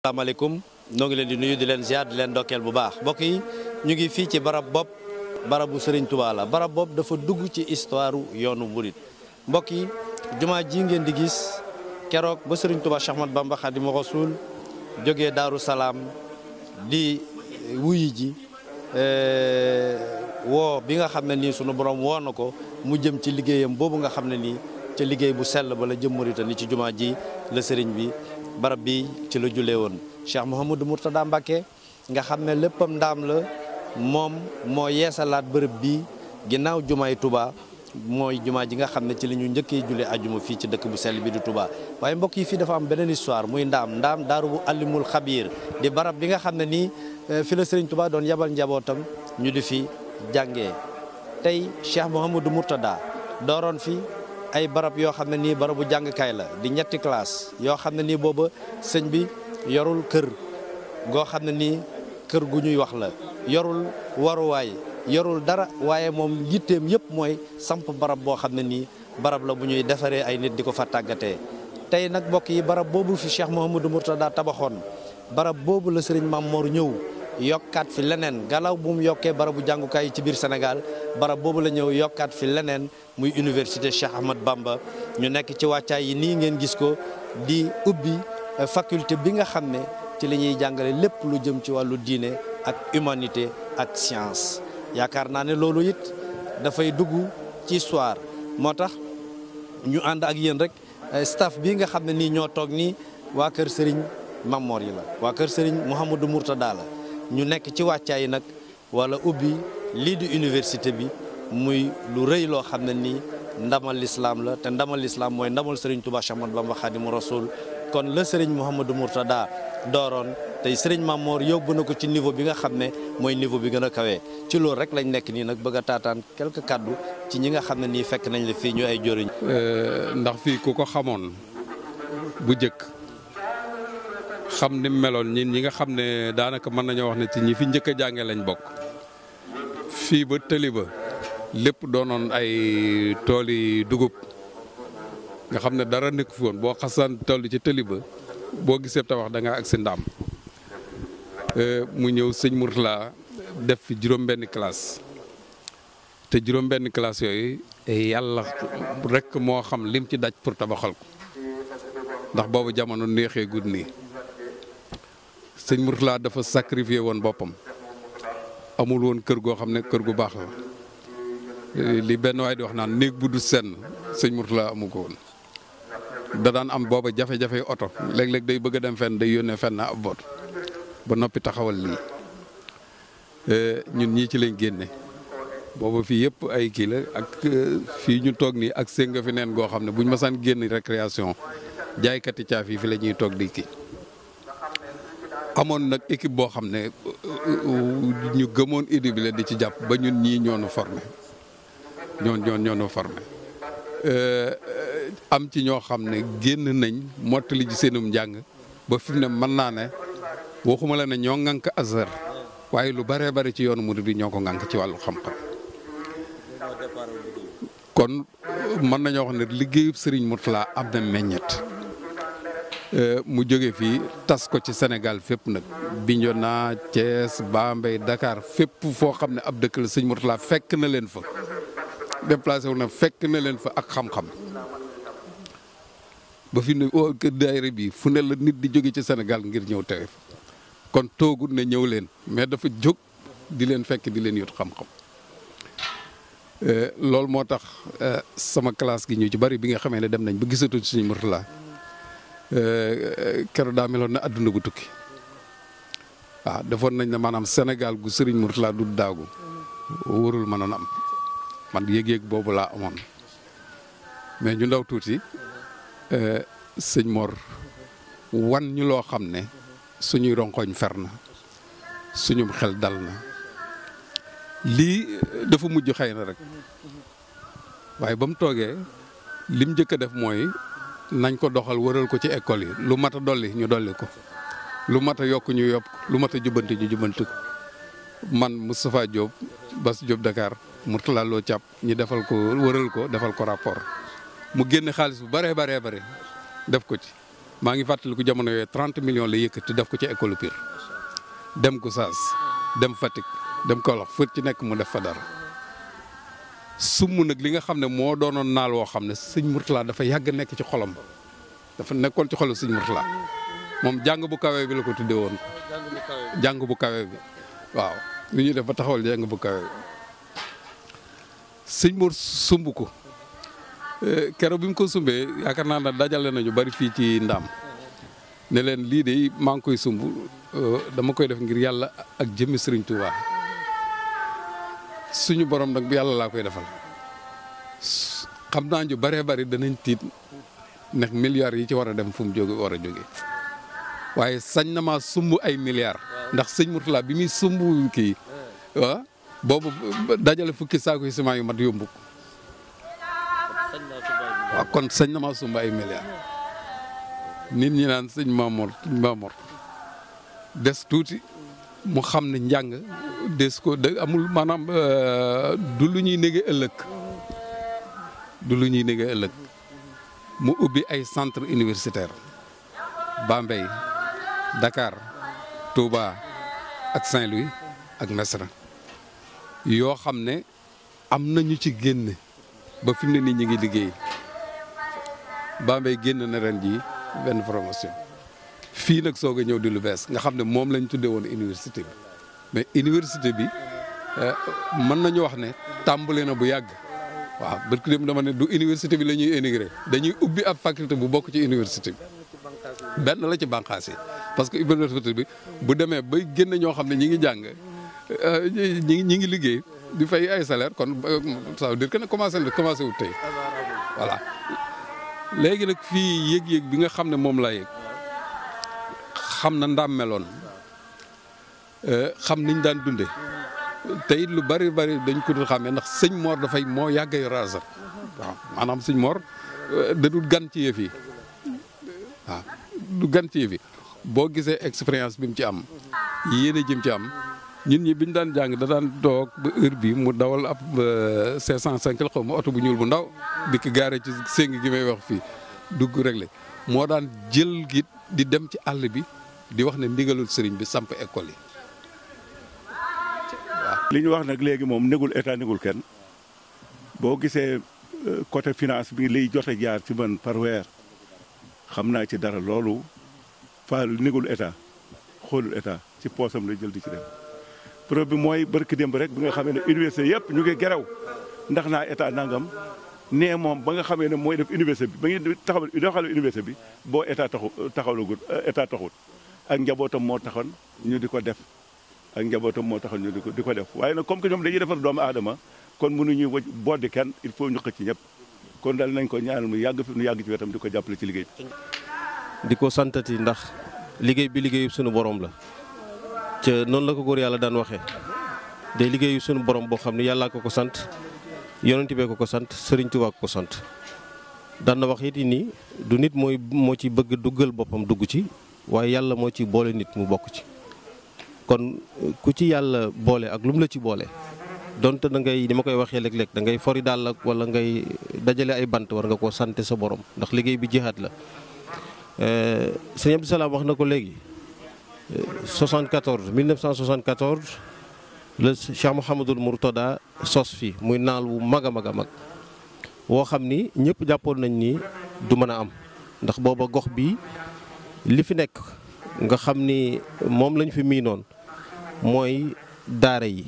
asalaamaaleykum noo ngi leen di nuyu di leen ziar di leen ndokkeel bu baax mbokk yi ñu ngi fii ci barab bopp barabu Serigne Touba la barab bopp dafa dugg ci histoire yoonu murit mbokk yi jumaa ji ngeen di gis keroog ba Serigne Touba Cheikh Ahmadou Bamba Khadimu Rasul jógee Daaru Salaam di wuyi ji woo bi nga xam ne nii sunu borom woo na ko mu jëm ci liggéeyam boobu nga xam ne nii ca liggéey bu sell ba la jëm Mauritanie ci jumaa ji la Serigne bi barab bi ci la jullee woon Cheikh Mouhamadou Mourtada Mbacké nga xam ne léppam ndaam la moom moo yeesalaat bërëb bi ginnaaw jumaay Touba mooy jumaa ji nga xam ne ci la ñu njëkkee jullee ajuma fii ci dëkk bu sell bi di Touba. waaye mbokk yi fii dafa am beneen histoire muy ndaam daaru bu alimul xabiir di barab bi nga xam ne nii fi la Serigne Touba doon yabal njabootam ñu di fi jàngee tey Cheikh Mouhamadou Mourtada dooroon fi ay barab yoo xam ne nii barabu jàngkaay la di ñetti classe yoo xam ne nii booba sëñ bi yorul kër goo xam ne nii kër gu ñuy wax la yorul waruwaay yorul dara waaye moom yitteem yëpp mooy samp barab boo xam ne nii barab la bu ñuy defaree ay nit di ko fa tàggatee. tey nag mbokk yi barab boobu fi Cheikh Mouhamadou Mourtada tabaxoon barab boobu la Serigne Mame Mor ñëw yokkaat fi leneen gannaaw bu mu yokkee barabu jàngukaay yi ci biir Sénégal barab boobu la ñëw yokkaat fi leneen muy université Cheikh Ahmadou Bamba ñu nekk ci wàccaay yi nii ngeen gis ko di ubbi faculté bi nga xam ne ci li ñuy jàngale lépp lu jëm ci wàllu diine ak humanité ak science yaakaar naa ne loolu it dafay dugg ci histoire moo tax ñu ànd ak yéen rek staff bi nga xam ne nii ñoo toog nii waa kër Serigne Mame Mor yi la waa kër Serigne Mouhamadou Mourtada la ñu nekk ci wàccaay yi nag wala ubbi lii di université bi muy lu rëy loo xam ne nii ndamal lislaam la te ndamal lislaam mooy ndamal Serigne Touba Cheikh Ahmadou Bamba Khadimu Rasul kon la Serigne Mouhamadou Mourtada dooroon tey Serigne Mame Mor yóbbu na ko ci niveau bi nga xam ne mooy niveau bi gën a kawee ci loolu rek lañ nekk nii nag bëgg a taataan quelques kaddu ci ñi nga xam ne nii fekk nañ la fii ñu ay joriñ ndax fii ku ko xamoon bu jëkk xam ni meloon ñi nga xam ne daanaka mën nañoo wax ne ci ñi fi njëkk a jànge lañ bokk fii ba tëli ba lépp doonoon ay tooli dugub nga xam ne dara nekk fi woon boo xasaan toll ci tëli ba boo gisee tabax da nga ak si ndaam mu ñëw sëñ Mourtada def fi juróom-benn classe te juróom-benn classe yooyu yàlla rek moo xam lim ci daj pour tabaxal ko ndax boobu jamono neexee gudd nii sëñ Mourtada dafa sacrifié woon boppam amul woon kër goo xam ne kër gu baax la li benn waay di wax naan néeg bu du senn sëñ Mourtada amu ko woon da daan am booba jafe-jafe oto léeg-léeg day bëgg a dem fenn day yónnee fenn ab boot ba noppi taxawal lii ñun ñii ci lañ génne booba fii yëpp ay kii la ak fii ñu toog nii ak sénga fi neen goo xam ne buñ masaan génn récréation jaaykati caaf yi fi la ñuy toog di kii amoon nag équipe boo xam ne ñu gëmoon idée bi la di ci jàpp ba ñun ñii ñoo nu formé ñoo nu formé am ci ñoo xam ne génn nañ mottali ji seenum njàng ba fi mu ne mën naa ne waxuma la ne ñoo ŋànk Azhar waaye lu baree bari ci yoonu murid bi ñoo ko ŋànk ci wàllu xam-xam kon mën nañoo wax ne liggéeyub Serigne Mourtada am na meññet mu jóge fii tas ko ci Sénégal fépp nag Bignona Thiès Bambey Dakar fépp foo xam ne ab dëkk la sëñ Mourtada fekk na leen fa déplacé wu na fekk na leen fa ak xam-xam ba fi ne daayira bi fu ne la nit di jóge ci Sénégal ngir ñëw teewe fa kon toogul ne ñëw leen mais dafa jóg di leen fekk di leen yot xam-xam loolu moo tax sama classe gi ñu ci bari bi nga xamee ne dem nañ ba gisatu suñu Mourtada keroog daa meloon na adduna gu tukki waaw defoon nañ ne maanaam Sénégal gu Serigne Mourtada du daagu wóorul mënoon am man yëg-yëg boobu laa amoon mais ñu ndaw tuuti sëñ Mor wan ñu loo xam ne suñuy ronkoñ fer na suñum xel dal na lii dafa mujj xëy na rek waaye ba mu toogee lim njëkk a def mooy nañ ko doxal wëral ko ci école yi lu mat a dolli ñu dolli ko lu mat a yokk ñu yokk lu mat a jubbanti ñu jubbanti ko man Moustapha Diop Bass Diop Dakar Mourtada Lo Thiap ñu defal ko wëral ko defal ko rapport mu génne xaalis bu bare def ko ci maa ngi fàttaliku jamono yooyu 30 millions la yëkkati def ko ci école Pire dem Gossas dem Fatick dem Kaolack fët ci nekk mu def fa dara sumb nag li nga xam ne moo doonoon naal woo xam ne sëñ Mourtala dafa yàgg nekk ci xolam dafa nekkoon ci xolu sëñ Mourtala moom jàng bu kawe bi la ko tuddee woon jàng bu kawe bi waaw li ñuy def ba taxawal jàng bu kawe bi sëñ Mour sumb ko keroog bi mu ko sumbee yaakaar naa ne dajale nañu bari fii ci Ndaam ne leen lii de maa ngi koy sumb dama koy def ngir yàlla ak jëmmi Sëriñ Tuubaa suñu borom nag yàlla laa koy defal xam naa ñu bëree bëri danañ tiit ndax milliards yi ci war a dem fu mu jóge war a jóge waaye sañ na maa sumb ay milliards ndax sëñ Mourtala bi muy sumb kii waaw boobu dajale fukki saako yi ciment yu mat yombu waaw kon sañ na maa sumb ay milliards nit ñi naan sëñ Mamor des tuuti mu xam ne njàng des ko amul maanaam du lu ñuy négé ëllëg mu ubbi ay centre universitaire Bambey Dakar Touba ak Saint-Louis ak Mesra yoo xam ne am nañu ci génn ba fi mu ne nii ñu ngi liggéey Bambey génn na ren jii benn promotion fii nag soog a ñëw di lu bees nga xam ne moom lañ tuddee woon université bi mais université bi mën nañu wax ne tàmbali na bu yàgg waaw barki dem dama ne du université bi la ñuy intégré dañuy ubbi ab faculté bu bokk ci université bi benn la ci bànqaas yi parce que université bi bu demee bay génn ñoo xam ne ñi ngi jàng ñi ngi liggéey di fay ay salaire kon ça veut dire que ne commencé wut tey voilà léegi nag fii yëg-yëg bi nga xam ne moom laa yëg xam na Ndaam meloon xam niñ daan dunde te it lu bari dañ ko dul xàmmee ndax sëñ Mor moo yàgg a raser waaw maanaam sëñ Mor da dul gan ci yëf yi waaw du gan ci yëf yi boo gisee expérience bi mu ci am yéene jëm ci am ñun ñi biñ daan jàng da daan toog ba heure bi mu dawal ab 505 la xaw ma oto bu ñuul bu ndaw di ko gaare ci séng gi may wax fii dugg réglé moo daan jël gi di dem ci àll bi di wax ne ndigalul sëriñ bi samp école yi waaw. li ñu wax nag léegi moom négul état négul kenn boo gisee côté finance bi liy jot a jaar ci man par weer xam naa ci dara loolu fa négul état xoolul état ci poosam lay jël di ci dem. preuve bi mooy barki démb rek bi nga xamee ne université yëpp ñu ngi gerew ndax naa état nangam nee moom ba nga xamee ne mooy def université bi ba ngi taxawal université bi boo état taxawlagul état taxut ak njabootam moo taxoon ñu di ko def di ko def waaye nag comme que ñoom dañuy defar doomu aadama kon mënuñuy boddi kenn il faut ñu xëcc ñëpp kon dal nañ ko ñaanal mu yàgg fi nu yàgg ci wetam di ko jàppale ci liggéey bi. di ko santati ndax liggéey bi liggéeyu sunu borom la. ca noonu la ko góor yàlla daan waxee day liggéeyu sunu borom boo xam ne yàllaa ko sant yonent bee ko sant Sëriñ Tuubaa ko sant daan na wax it ni du nit moo ci bëgg duggal boppam dugg ci waaye yàlla moo ci boole nit mu bokk ci kon ku ci yàlla boole ak lu mu la ci boole donte da ngay ni ma koy waxee léeg-léeg da ngay fori daal ak wala ngay dajale ay bant war nga koo sante sa borom ndax liggéey bi jihaad la sëñ Abdou Salaam wax na ko léegi 1974 le Cheikh Mouhamadul Mourtada sos fi muy naal wu mag a mag a mag woo xam ni ñëpp jàppoon nañ ni du mën a am ndax booba gox bi li fi nekk nga xam ni moom lañ fi miinoon mooy daara yi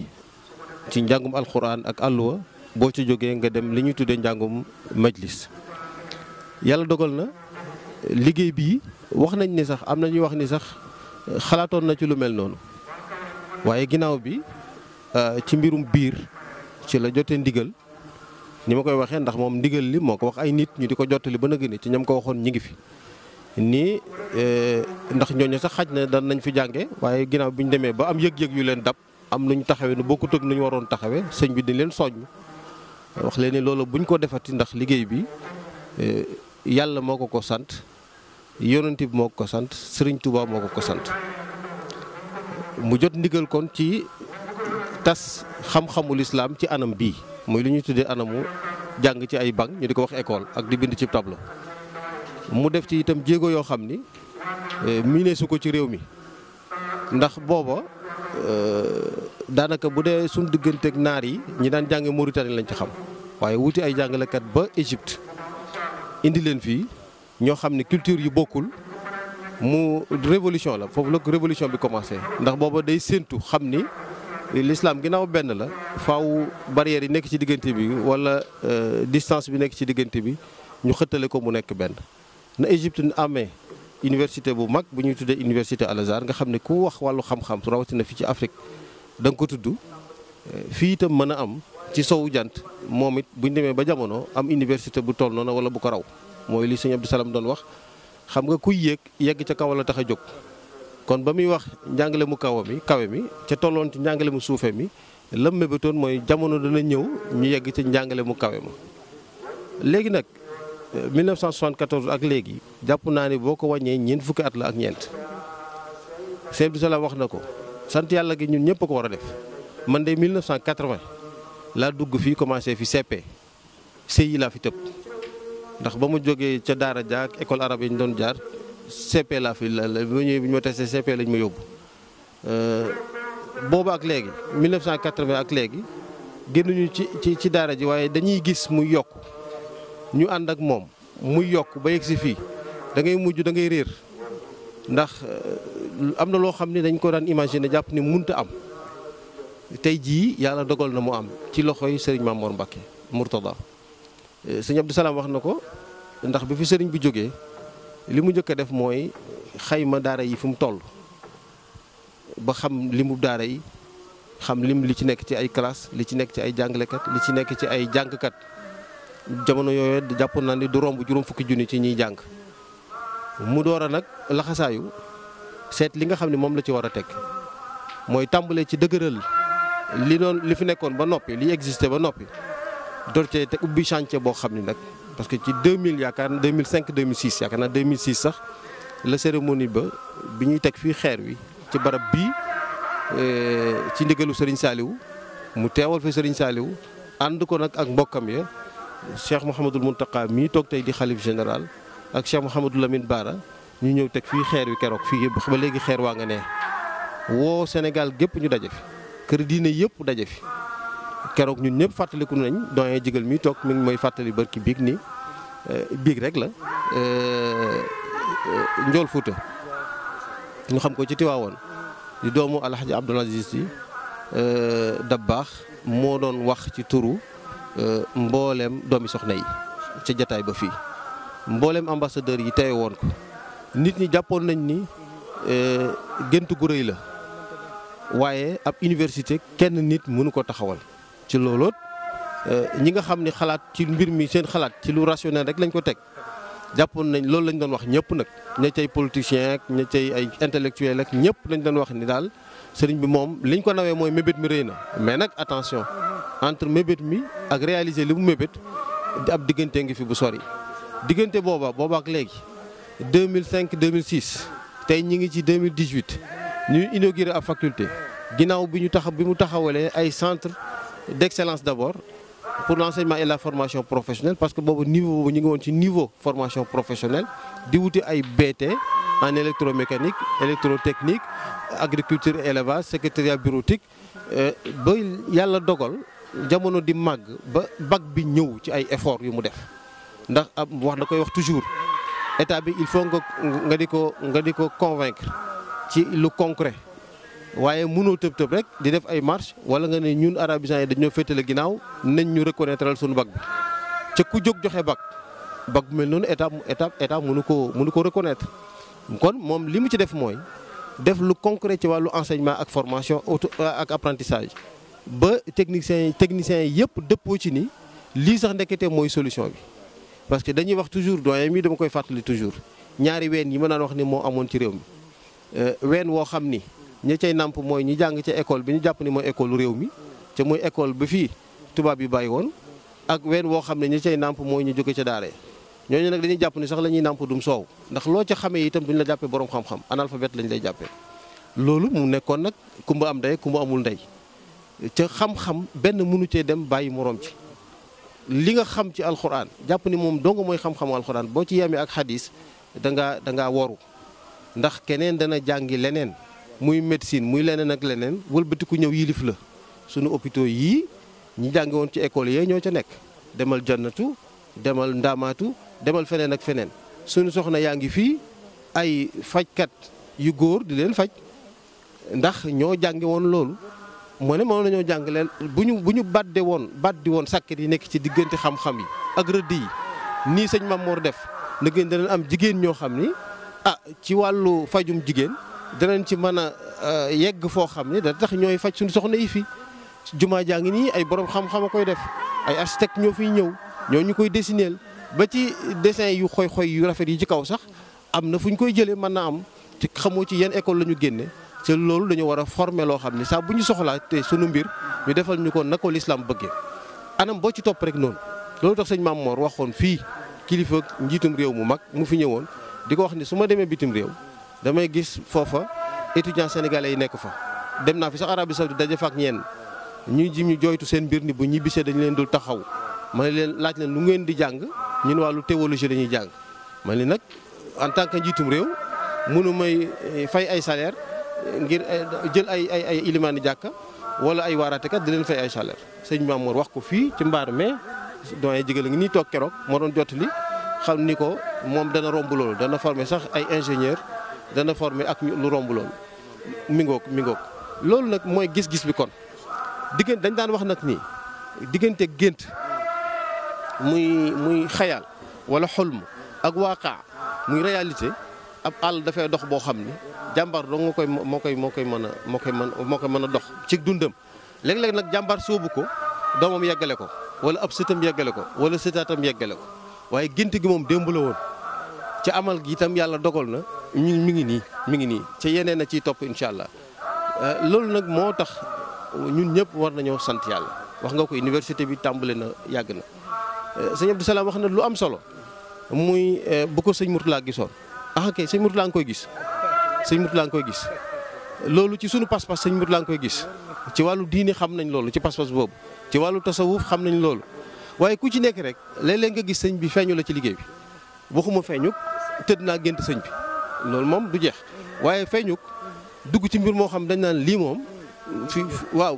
ci njàngum alxuraan ak àlluwa boo ci jógee nga dem li ñuy tuddee njàngum majlis yàlla dogal na liggéey bii wax nañ ni sax am na ñuy wax ni sax xalaatoon na ci lu mel noonu waaye ginnaaw bi ci mbirum biir ci la jotee ndigal ni ma koy waxee ndax moom ndigal li moo ko wax ay nit ñu di ko jottali ba nëgg ni ci ñoom ko waxoon ñi ngi fi nii ndax ñooñu sax xaj na daan nañ fi jànge waaye ginnaaw bi ñu demee ba am yëg-yëg yu leen dab am nuñ taxawee nu bokkut ak nuñ waroon taxawee sëñ bi di leen soññ wax leen ni loolu buñ ko defati ndax liggéey bi yàlla moo ko sant yonent bi moo ko sant Sëriñ Tuubaa moo ko sant mu jot ndigal kon ci tas xam-xamul islaam ci anam bii muy lu ñuy tuddee anamu jàng ci ay banc ñu di ko wax école ak di bind ci tableau mu def ci itam jéego yoo xam ni miinee su ko ci réew mi ndax booba daanaka bu dee suñ digganteeg naar yi ñi daan jànge Mauritanie lañ ci xam waaye wuti ay jàngalekat ba Égypte indi leen fii ñoo xam ne culture yu bokkul mu révolution la foofu la révolution bi commencé ndax booba day séentu xam ni l'islam ginnaaw benn la faaw barrière yi nekk ci diggante bi wala distance bi nekk ci diggante bi ñu xëttale ko mu nekk benn na Égypte amee université bu mag bu ñuy tuddee université Al Azhar nga xam ne ku wax wàllu xam-xam rawatina fii ci Afrique da nga ko tudd fii itam mën a am ci sowu jant moom it bu ñu demee ba jamono am université bu toll noonu wala bu ko raw mooy li sëñ Abdou Salam doon wax xam nga kuy yegg ca kaw la tax a jóg. kon ba muy wax njàngale mu kawe mi ca tolloon ci njàngale mu suufe mi lam mébétoon mooy jamono dana ñëw ñu yegg ca njàngale mu kawe ma léegi nag 1974 ak léegi jàpp naa ni boo ko wàññee ñeent fukki at la ak ñeent sëñ Abdou Salam wax na ko sant yàlla gi ñun ñëpp a ko war a def man de 1980 laa dugg fii commencé fi CP CI laa fi tëb ndax ba mu jógee ca daara jaak école arabe yi ñu doon jaar CP laa fi la bu ñëwee bu ñu ma testé CP lañ ma yóbbu boobu ak léegi 1980 ak léegi génnuñu ci daara ji waaye dañuy gis muy yokk ñu ànd ak moom muy yokk ba yegg si fii da ngay mujj da ngay réer ndax am na loo xam ne dañ ko daan imaginer jàpp ni munta am tey jii yàlla dogal na mu am ci loxoy Serigne Mamour Mbacké Mourtada sëñ Abdou Salam wax na ko ndax bi fi Serigne bi jógee li mu njëkk a def mooy xayma daara yi fu mu toll ba xam limu daara yi xam li ci nekk ci ay classe li ci nekk ci ay jàngalekat li ci nekk ci ay jàngkat jamono yooyu jàppoon naa ni du romb juróom fukki junni ci ñiy jàng mu door a nag laxasaayu seet li nga xam ne moom la ci war a teg mooy tàmbalee ci dëgëral li fi nekkoon ba noppi li existé ba noppi door cee te ubbi chantier boo xam ni nag parce que ci 2000 yaakaar na 2005 2006 yaakaar naa 2006 sax la cérémonie ba bi ñuy teg fii xeer wi ci barab bii ci ndigalu Serigne Saliou mu teewal fi Serigne Saliou ànd ko nag ak mbokkam ya Cheikh Mouhamadul Mountakha mii toog tey di xalif général ak Cheikh Mouhamadou Lamine Bara ñu ñëw teg fii xeer wi keroog fii ba léegi xeer waa nga ne woo Sénégal gépp ñu daje fi kër diine yëpp daje fi keroog ñun ñëpp fàttaliku nañ doyen jigal mi toog mi ngi mooy fàttali barki biig ni biig rek la Njool Fuuta ñu xam ko ci Tiwaawoon di doomu Alhaji Abdoul Aziz Sy Dabakh moo doon wax ci turu mbooleem doomi soxna yi ca jataay ba fii mbooleem ambassadeur yi teewe woon ko nit ñi jàppoon nañ ni gént gu rëy la waaye ab université kenn nit mënu ko taxawal ci looloot ñi nga xam ni xalaat ci mbir mi seen xalaat ci lu rationnel rek lañ ko teg jàppoon nañ loolu lañ doon wax ñëpp nag ña cay politicien ak ña cay ay intellectuel ak ñëpp lañ doon wax ni daal sëriñ bi moom liñ ko nawee mooy mébét mi rëy na mais nag attention entre mébét mi ak réaliser li mu mébét ab diggante ngi fi bu sori diggante booba ak léegi 2005 2006 tey ñi ngi ci 2018 ñu inauguré ab faculté ginnaaw bi mu taxawalee ay centre d'excellence d'abord pour l'enseignement et la formation professionnelle parce que boobu niveau boobu ñu ngi woon ci niveau formation professionnelle di wuti ay BT en électromécanique électrotechnique agriculture et élevage secrétariat bureautique ba yàlla dogal jamono di màgg ba bac bi ñëw ci ay effort yu mu def ndax wax da koy wax toujours état bi il faut nga di ko convaincre ci lu concret waaye mënoo tëb rek di def ay marche wala nga ne ñun arabisants yi dañoo féetale ginnaaw nañ ñu reconnaître suñu bac bi ca ku jóg joxe bac bu mel noonu état mënu ko reconnaître kon moom li mu ci def mooy def lu concret ci wàllu enseignement ak formation ak apprentissage ba techniciens yi yëpp dëppoo ci ni lii sax ndekete mooy solution bi parce que dañuy wax toujours doyen mi dama koy fàttali toujours ñaari ween yi ma naan wax ni moo amoon ci réew mi ween woo xam ni ña cay nàmp mooy ñi jàng ca école bi ñu jàpp ni mooy école réew mi te mooy école ba fii tubaab yi bàyyi woon ak ween woo xam ne ñi cay nàmp mooy ñu jóge ca daara ñooñu nag dañuy jàpp ni sax la ñuy nàmp dum soow ndax loo ca xamee itam duñ la jàppee borom xam-xam analphabète lañ lay jàppee loolu mu nekkoon nag kumba am ndey kumba amul ndey ca xam-xam benn mënu cee dem bàyyi morom ci li nga xam ci alxuraan jàpp ni moom dong mooy xam-xamu alxuraan boo ci yemee ak xadis da ngaa waru ndax keneen dana jàngi leneen muy médecine muy leneen ak leneen wëlbatiku ñëw yilif la sunu hôpitaux yii ñi jàngi woon ci école yee ñoo ca nekk demal jannatu demal ndaamaatu demal feneen ak feneen sunu soxna yaa ngi fii ay fajkat yu góor di leen faj ndax ñoo jàngi woon loolu moo ne moom la ñoo jàng leen bu ñu baddi woon sàkket yi nekk ci diggante xam-xam yi ak rëdd yi nii sëñ Mamour def na gën danañ am jigéen ñoo xam ni ci wàllu fajum jigéen danañ ci mën a yegg foo xam ni da tax ñooy faj suñu soxna yi fii jumaa jaa ngi nii ay borom xam-xam a koy def ay architecte ñoo fiy ñëw ñoo ñu koy dessiner ba ci dessin yu xoy-xoy yu rafet yi ci kaw sax am na fu ñu koy jëlee mën na am ci xamoo ci yenn école la ñu génne te loolu dañu war a former loo xam ne saa bu ñu soxlaa te sunu mbir ñu defal ñu ko na ko lislaam bëggee anam boo ci topp rek noonu loolu tax sëñ Maam Mor waxoon fii kilifa njiitum réew mu mag mu fi ñëwoon di ko wax ni su ma demee bitim réew damay gis foofa étudiants sénégalais yi nekk fa dem naa fi sax Arabie Saoudite daje fa ak ñenn ñu ji ñu jooytu seen mbir ni bu ñibbisee dañu leen dul taxaw ma ne leen laaj leen lu ngeen di jàng ñun wàllu théologie dañuy jàng ma ne nag en tant que njiitum réew mënu may fay ay salaire ngir jël ay ilimaani jàkka wala ay waaraatekat di leen fay ay salaire sëñ Mamour wax ko fii ci mbaar mais doyen jigal ngi nii toog keroog moo doon jot li xam ni ko moom dana romb loolu dana former sax ay ingénieur dana former ak lu romb loolu mi ngoog loolu nag mooy gis-gis bi kon diggante dañ daan wax nag nii diggante gént muy xayaal wala xolm ak waaqaa muy réalité ab àll dafay dox boo xam ni jàmbaar dong moo koy mën a dox ci dundam léeg-léeg nag jàmbaar sóobu ko doomam yeggale ko wala ab sëtam yeggale ko wala sëtaatam yeggale ko waaye gént gi moom démb la woon ci amal gi itam yàlla dogal na mi ngi nii ci yeneen a ciy topp incha allah loolu nag moo tax ñun ñëpp war nañoo sant yàlla wax nga ko université bi tàmbale na yàgg na sëñ Abdou Salaam wax na lu am solo muy bu ko sëñ Mourtala gisoon kay sëñ Mourtala nga koy gis loolu ci sunu pas-pas sëñ Mourtala nga koy gis ci wàllu diine xam nañ loolu ci pas-pas boobu ci wàllu tasawuf xam nañ loolu waaye ku ci nekk rek léeg-léeg nga gis sëñ bi feeñu la ci liggéey bi waxuma feeñuk tëdd naa gént sëñ bi loolu moom du jeex waaye feeñuk dugg ci mbir moo xam dañ naan lii moom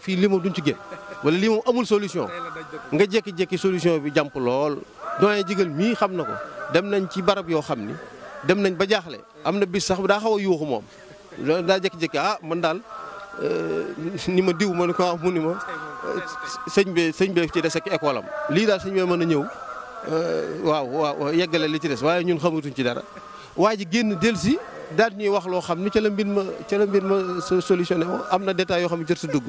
fii lii moom duñ ci génn wala lii moom amul solution nga jékki-jékki solution bi jàmp lool doyen jigal mii xam na ko dem nañ ci barab yoo xam ni dem nañ ba jaaxle am na bis sax daa xaw a yuuxu moom loolu daa jékki-jékki man daal ni ma diw ma ne ko mu ni ma sëñ bi ci des ak école am lii daal sëñ bi mën a ñëw waaw yeggale li ci des waaye ñun xamatuñ ci dara waa ji génn dellusi daal ñuy wax loo xam ni ca la mbir ma solutionné am na détails yoo xam ne jot sa dugg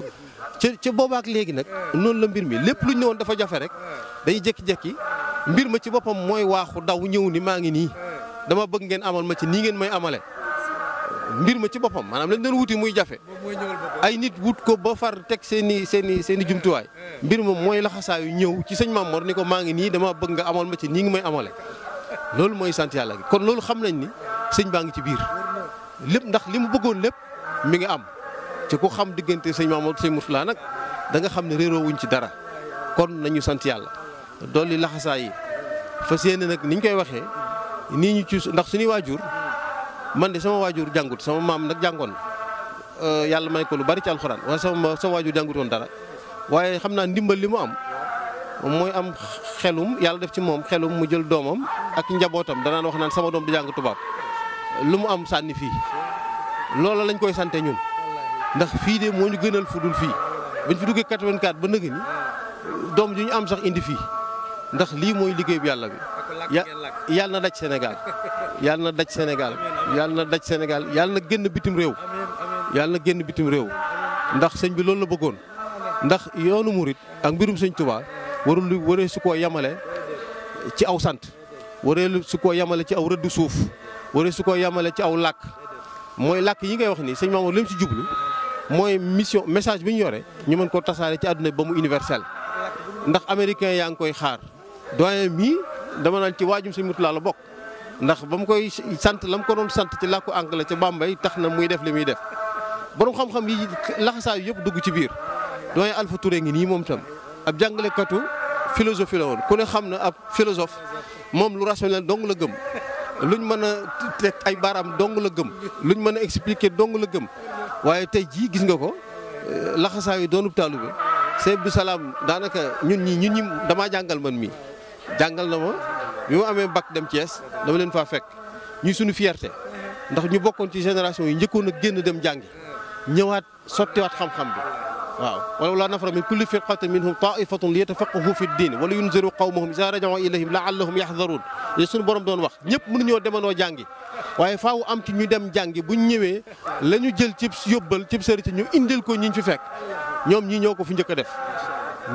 ca boobaak léegi nag noonu la mbir mi lépp lu ñu ne woon dafa jafe rek dañuy jékki-jékki mbir ma ci boppam mooy waaxu daw ñëw ni maa ngi nii dama bëgg ngeen amal ma ci nii ngeen may amale mbir ma ci boppam maanaam lañ doon wuti muy jafe ay nit wut ko ba far teg seen i jumtuwaay mbir ma mooy laxasaayu ñëw ci sëñ Mamor ni ko maa ngi nii dama bëgg nga amal ma ci nii ngi may amale loolu mooy sant yàlla gi kon loolu xam nañ ni sëñ baa ngi ci biir lépp ndax li mu bëggoon lépp mi ngi am ci ku xam diggante sëñ Mamour sëñ Mourtala nag da nga xam ne réeroo wuñ ci dara kon nañu sant yàlla dolli laxasaay yi fas yéene nag ni ñu koy waxee nii ñu ci ndax suñuy waajur man de sama waajur jàngut sama maam nag jàngoon yàlla may ko lu bari ci alxuraan waaye sama waajur jàngut woon dara waaye xam naa ndimbal li mu am mooy am xelum yàlla def ci moom xelum mu jël doomam ak njabootam danaan wax naan sama doom di jàng tubaab lu mu am sànni fii loola lañ koy sante ñun ndax fii de moo ñu gënal fu dul fii bañ fi duggee 84 ba nëgë ni doom ju ñu am sax indi fii ndax lii mooy liggéey bi yàlla bi yàlla na daj Sénégal yàlla na daj Sénégal yàlla na daj Sénégal yàlla na génn bitim réew yàlla na génn bitim réew ndax sëñ bi loolu la bëggoon ndax yoonu murit ak mbirum sëñ Tuubaa waree su koo yamale ci aw sant waree su koo yamale ci aw rëdd suuf waree su koo yamale ci aw làkk mooy làkk yi ngay wax nii sëñ Mamour li mu ci jublu mooy mission message bi ñu yore ñu mën koo tasaare ci àdduna ba mu universel ndax américain yaa ngi koy xaar doyen mii dama naan ci waajum sëñ Mourtala la bokk ndax ba mu koy sant la mu ko doon sant ci làkku anglais ca Bambey tax na muy def li muy def borom xam-xam yi laxasaayu yëpp dugg ci biir doyen Alpha Touré ngi nii moom tam ab jàngalekatu philosophie la woon ku ne xam na ab philosophe moom lu rationnel dong la gëm luñ mën a teg ay baaraam dong la gëm luñ mën a expliquer dong la gëm waaye tey jii gis nga ko laxasaayu doonub taalibe Sëñ Abdou Salam daanaka ñun ñi damaa jàngal man mii jàngal na ma bi ma amee bac dem Thiès dama leen faa fekk ñuy suñu fierté ndax ñu bokkoon ci génération yi njëkkoon a génn dem jàngi ñëwaat sottiwaat xam-xam bi waaw wala nafara min kulli firqatin minhum ta'ifatun liyatafaqahu fi ddin wala yunziru qawmahum iza raja'u ilayhim la'allahum yahdharun li suñu borom doon wax ñëpp mënuñoo demanoo jàngi waaye faaw am ci ñu dem jàngi buñ ñëwee la ñu jël cib yóbbal cib sëriñ ñu indil ko ñiñ fi fekk ñoom ñii ñoo ko fi njëkk a def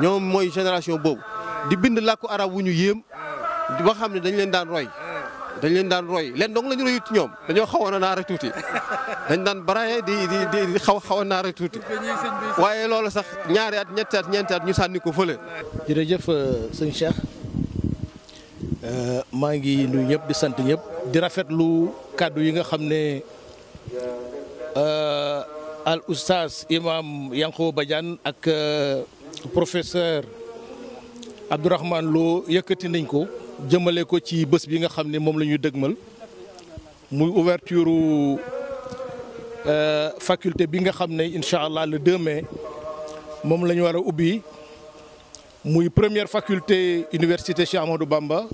ñoom mooy génération boobu di bind làkku arab wu ñu yéem ba xam ne dañ leen daan roy leen dong la ñu royut ci ñoom dañoo xawoon a naara tuuti dañ daan baraye di xaw a naara tuuti waaye loolu sax ñaari at ñetti at ñeenti at ñu sànni ko fële. jërëjëf sëñ Cheikh maa ngi nuyu ñëpp di sant ñëpp di rafetlu kàddu yi nga xam ne al oustaz imam Yankhoba Badiane ak professeur Abdourahmane Lo yëkkati nañ ko jëmale ko ci bés bi nga xam ne moom la ñuy dëgmal muy ouverture faculté bi nga xam ne incha allah le 2 mai moom la ñu war a ubbi muy première faculté université Cheikh Ahmadou Bamba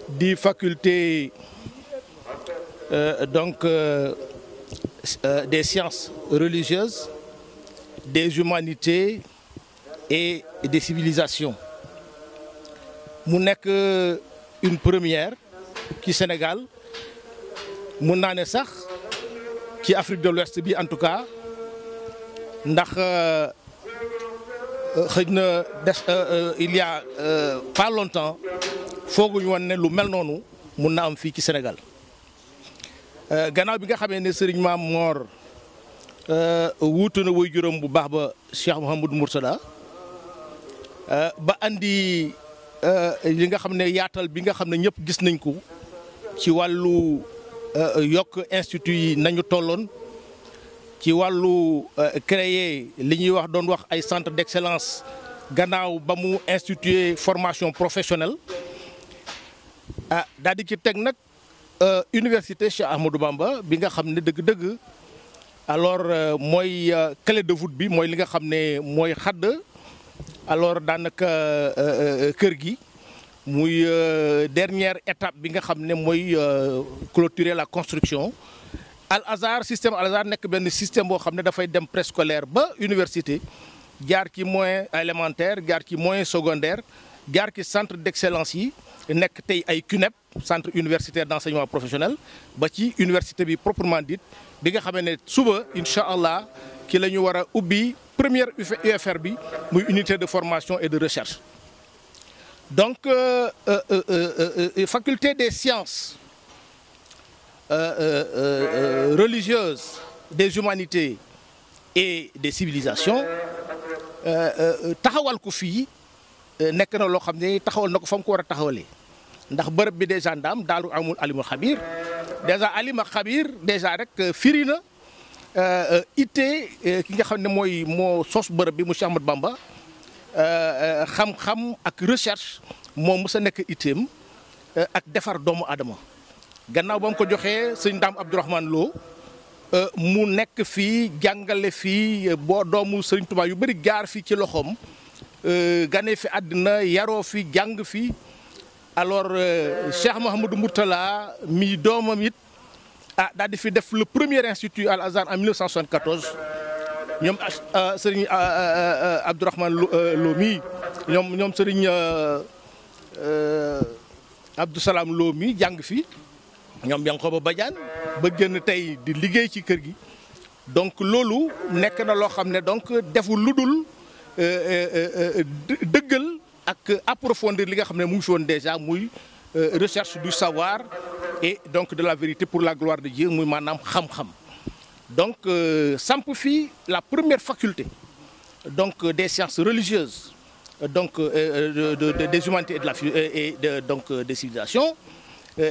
di faculté des sciences religieuses, des humanités et des civilisations. mu nekk une première ci Sénégal mun naa ne sax ci Afrique de l'Ouest bi en tout cas ndax xëy na il y a pas longtemps fooguñu woon ne lu mel noonu mun na am fii ci Sénégal gannaaw bi nga xamee ne Serigne Maam Mor wuutu na way juróom bu baax ba Cheikh Mouhamadou Mourtada ba andi li nga xam ne yaatal bi nga xam ne ñëpp gis nañ ko ci wàllu yokk institut yi nañu tolloon ci wàllu créer li ñuy wax doon wax ay centre d'excellence gannaaw ba mu instituer formation professionnelle daal di ci teg nag université Cheikh Ahmadou Bamba bi nga xam ne dëgg-dëgg alors mooy clé de voûte bi mooy li nga xam ne mooy xadd alors daanaka kër gi muy dernière étape bi nga xam ne mooy clôturer la construction Al Azhar système Al Azhar nekk benn système boo xam ne dafay dem préscolaire ba université jaar ci moyen élémentaire jaar ci moyen secondaire jaar ci centre d'excellence yi nekk tey ay CUNEP centre universitaire d'enseignement professionnel ba ci université bi proprement dite bi nga xamee ne suba incha allah ki la ñu war a ubbi première UFR bi muy unité de formation et de recherche donc faculté des sciences religieuses, des humanités et des civilisations taxawal ko fii nekk na loo xam ne taxawal na ko fa mu ko war a taxawalee ndax bërëb bi déjà ndaam daalu amul alimul xabir déjà alima xabir déjà rek firi na itte ki nga xam ne moo sos bërëb bi mu Cheikh Ahmadou Bamba xam-xam ak recherche moo mës a nekk itteem ak defar doomu aadama gannaaw ba mu ko joxee sëñ Daam Abdourahmane Lo mu nekk fii jàngale fii boo doomu Sëriñ Tuubaa yu bëri jaar fii ci loxoom gane fi àddina yaroo fi jàng fi alors Cheikh Mouhamadou Mourtala mi doomam it daal di fi def le premier institut Al Azhar en 1974 ñoom Sëriñ Abdourahmane Lo mi ñoom Sëriñ Abdou Salam Lo mi jàng fi ñoom Yankhoba Badiane ba génn tey di liggéey ci kër gi donc loolu nekk na loo xam ne donc deful lu dul dëggal ak approfondir li nga xam ne mu ngi fi woon déjà muy recherche du savoir et donc de la vérité pour la gloire de Dieu muy maanaam xam-xam donc samp fii la première faculté donc des sciences religieuses donc des humanités et donc des civilisations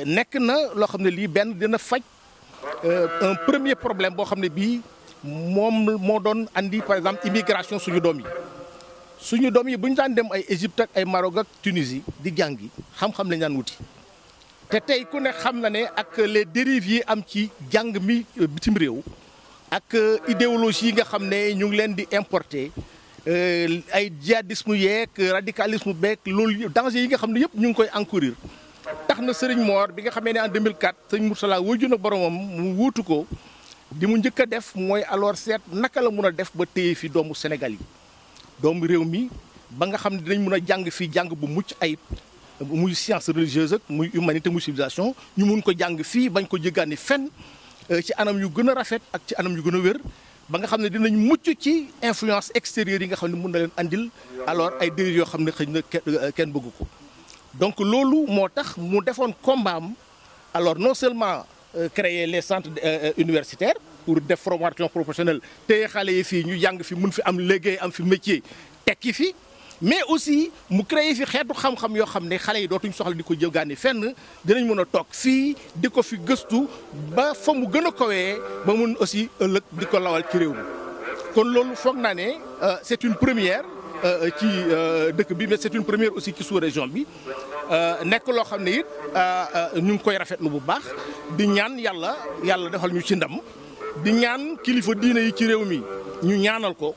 nekk na loo xam ne lii benn dina faj un premier problème boo xam ne bii moom moo doon andi par exemple immigration suñu doom yi suñu doom yi bu ñu daan dem ay Égypte ak ay Maroc ak Tunisie di jàngi xam-xam lañ daan wuti te tey ku ne xam na ne ak les dérives yi am ci jàng mi bitim réew ak idéologie yi nga xam ne ñu ngi leen di importer ay djihadisme yeeg radicalisme beeg loolu danger yi nga xam ne yëpp ñu ngi koy encourir tax na Serigne Mor bi nga xamee ne en 2004 Serigne Mourtala wuyu na boromam mu wuutu ko di mu njëkk a def mooy alors seet naka la mun a def ba téye fi doomu Sénégal yi doomu réew mi ba nga xam ne dinañ mun a jàng fii jàng bu mucc ayib muy science religieuse ak muy humanité muy civilisation ñu mun ko jàng fii bañ ko jéggaani fenn ci anam yu gën a rafet ak ci anam yu gën a wér ba nga xam ne dinañ mucc ci influence extérieure yi nga xam ne mun na leen andil alors ay dérives yoo xam ne xëy na kenn bëggu ko donc loolu moo tax mu defoon combat am alors non seulement créer les centres universitaires pour def formation professionnelle te xale yi fii ñu jàng fi mun fi am liggéey am fi métier tekki fi mais aussi mu créer fi xeetu xam-xam yoo xam ne xale yi dootuñ soxla di ko jëgaani fenn dinañ mën a toog fii di ko fi gëstu ba fa mu gën a kowee ba mun aussi ëllëg di ko lawal ci réew mi kon loolu foog naa ne c'est une première ci dëkk bi mais c'est une première aussi ci sous-région bi nekk loo xam ne it ñu ngi koy rafetlu bu baax di ñaan yàlla defal ñu ci ndam di ñaan kilifa diine yi ci réew mi ñu ñaanal ko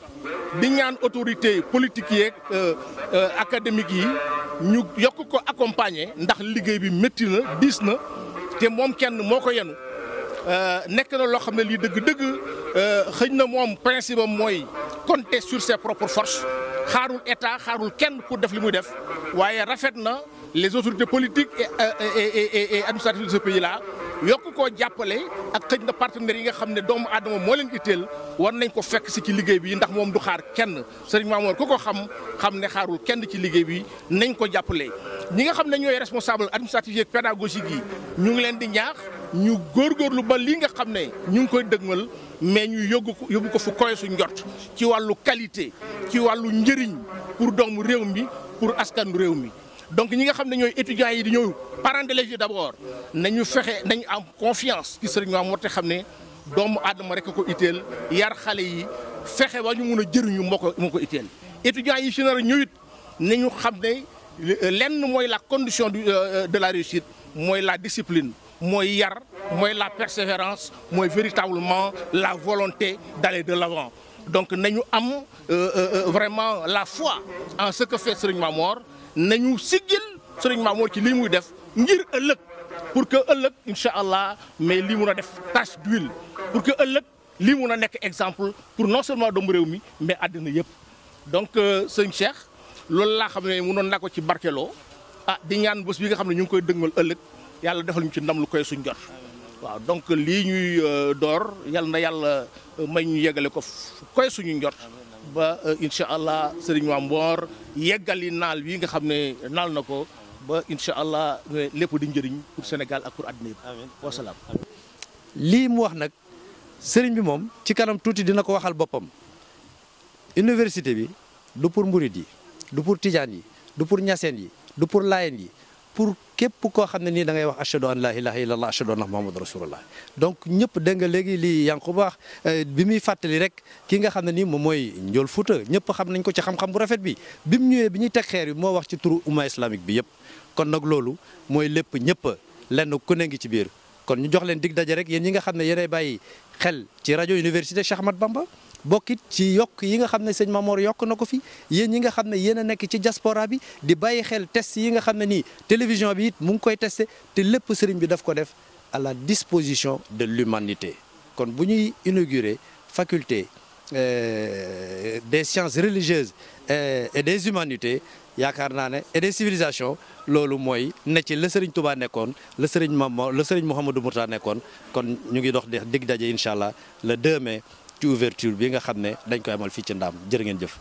di ñaan autorité politique yeeg académique yi ñu yokk ko accompagner ndax liggéey bi métti na diis na te moom kenn moo ko yenu nekk na loo xam ne lii dëgg-dëgg xëy na moom principe am mooy compter sur ses propres forces xaarul état xaarul kenn pour def li muy def waaye rafet na les autorités politiques et administratives de ce pays là yokk koo jàppale ak xëj na partenaires yi nga xam ne doomu aadama moo leen itteel war nañ ko fekk si ci liggéey bi ndax moom du xaar kenn Serigne Mamour ku ko xam ne xaarul kenn ci liggéey bi nañ ko jàppale. ñi nga xam ne ñooy responsable administratif ak pédagogique yi ñu ngi leen di ñaax ñu góorgóorlu ba lii nga xam ne ñu ngi koy dëgmal mais ñu yóbbu ko fu koy su njort ci wàllu qualité ci wàllu njëriñ pour doomu réew mi pour askanu réew mi. donc ñi nga xam ne ñooy étudiants yi di ñëw parents d'élèves yi d'abord nañu fexe nañu am confiance ci Serigne Mamour te xam ne doomu aadama rek ko itteel yar xale yi fexe ba ñu mun a jëriñu moo ko itteel. étudiants yi si nar a ñëwit nañu xam ne lenn mooy la condition de la réussite mooy la discipline mooy yar mooy la persévérance mooy véritablement la volonté d'aller de l'avant donc nañu am vraiment la foi en ce que fait Serigne Mamour. nañu siggil Serigne Mamour ci lii muy def ngir ëllëg pour que ëllëg incha allah mais lii mun a def tache d'huile pour que ëllëg lii mun a nekk exemple pour non seulement doomu réew mi mais àddina yëpp. donc sëñ Cheikh loolu laa xam ne munoon naa ko ci barkeloo di ñaan bés bi nga xam ne ñu ngi koy dëgmal ëllëg yàlla defal ñu ci ndam lu koy suñ jot waaw donc lii ñuy door yal na yàlla may ñu yeggale ko koy suñu njot ba incha allah Serigne Mamour yeggali naal wi nga xam ne naal na ko ba incha allah lépp di njëriñ pour Sénégal ak pour àddina yëpp. amiin wasalaam. lii mu wax nag sëriñ bi moom ci kanam tuuti dina ko waxal boppam université bi du pour mburit yi du pour tijaan yi du pour ñaseen yi du pour laayeen yi pour képp koo xam ne nii da ngay wax ashhadu an la ilaha illallah ashhadu anna muhammadu rasulullah donc ñëpp dégg nga léegi lii yaa ngi ko baax bi muy fàttali rek ki nga xam ne nii moom mooy Ndiol Fouta ñëpp xam nañ ko ci xam-xam bu rafet bi bi mu ñëwee bi ñuy teg xeer bi moo wax ci turu umma islamique bi yëpp kon nag loolu mooy lépp ñëpp lenn ku ne ngi ci biir kon ñu jox leen dig daje rek yéen ñi nga xam ne yéenay bàyyi xel ci rajo université Cheikh Ahmadou Bamba bokkit ci yokk yi nga xam ne sëñ Mamour yokk na ko fi yéen ñi nga xam ne yéen a nekk ci diaspora bi di bàyyi xel test yi nga xam ne nii télévision bi it mu ngi koy testé te lépp sëriñ bi daf ko def à la disposition de l'humanité kon bu ñuy inaugurer faculté des sciences religieuses et des humanités yaakaar naa ne et des civilisations loolu mooy ne ci la sëriñ Touba nekkoon la sëriñ Mamour la sëriñ Mouhamadou Mourtada nekkoon kon ñu ngi dox dig daje incha allah le 2 mai ci ouverture bi nga xam ne dañ koy amal fii ci Ndaam jërë ngeen jëf